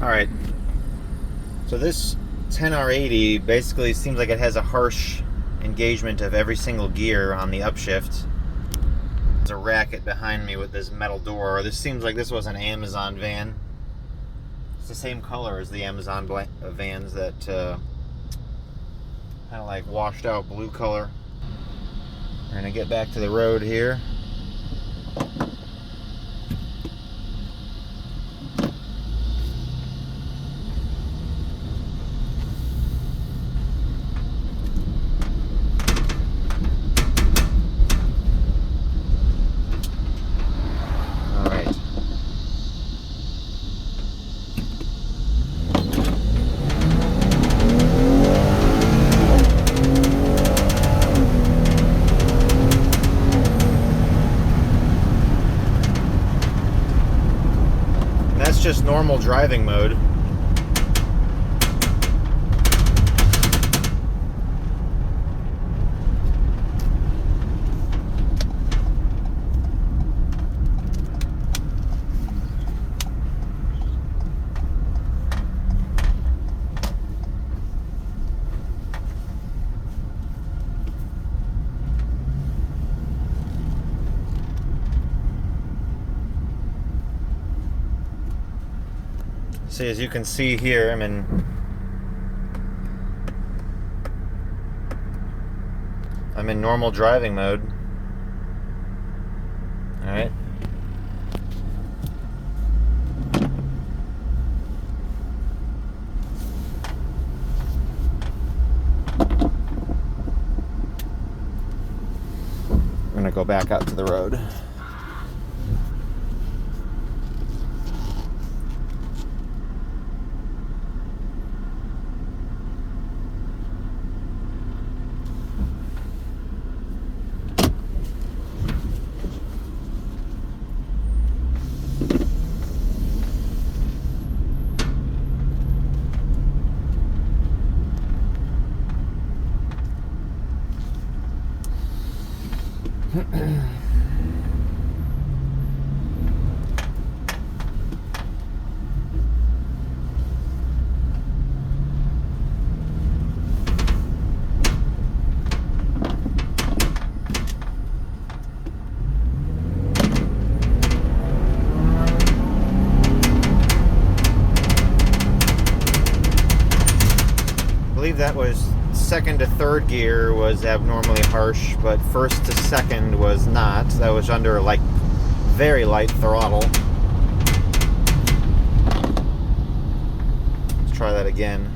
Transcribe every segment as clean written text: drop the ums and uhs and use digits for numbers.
Alright, so this 10R80 basically seems like it has a harsh engagement of every single gear on the upshift. There's a racket behind me with this metal door. This seems like this was an Amazon van. It's the same color as the Amazon vans, that kind of like washed out blue color. We're gonna get back to the road here. That's just normal driving mode. See, as you can see here, I'm in normal driving mode. All right. I'm gonna go back out to the road. I believe that was second to third gear was abnormally harsh, but first to second was not. That was under like very light throttle. Let's try that again.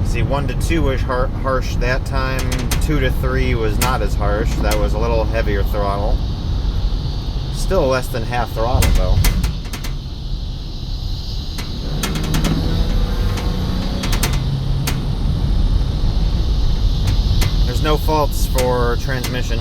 See, 1 to 2 was harsh that time. 2 to 3 was not as harsh. That was a little heavier throttle. Still less than half throttle though. There's no faults for transmission.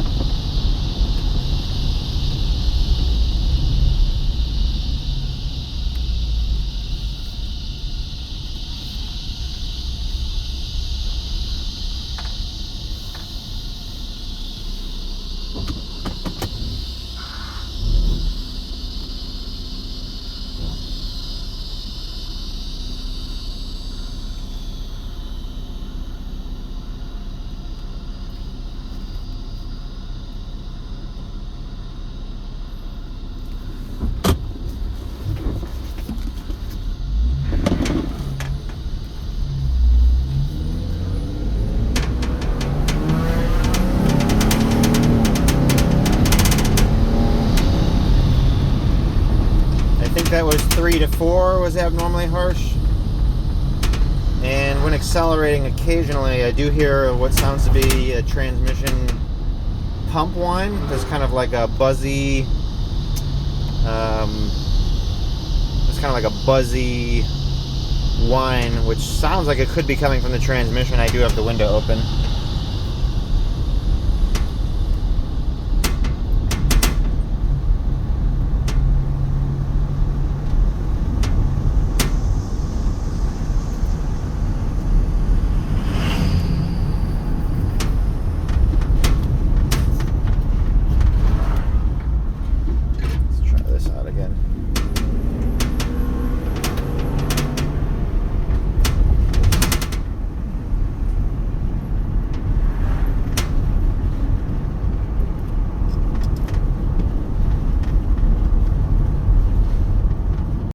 That was 3 to 4 was abnormally harsh. And when accelerating occasionally, I do hear what sounds to be a transmission pump whine. There's kind of like a buzzy, it's kind of like a buzzy whine, which sounds like it could be coming from the transmission. I do have the window open.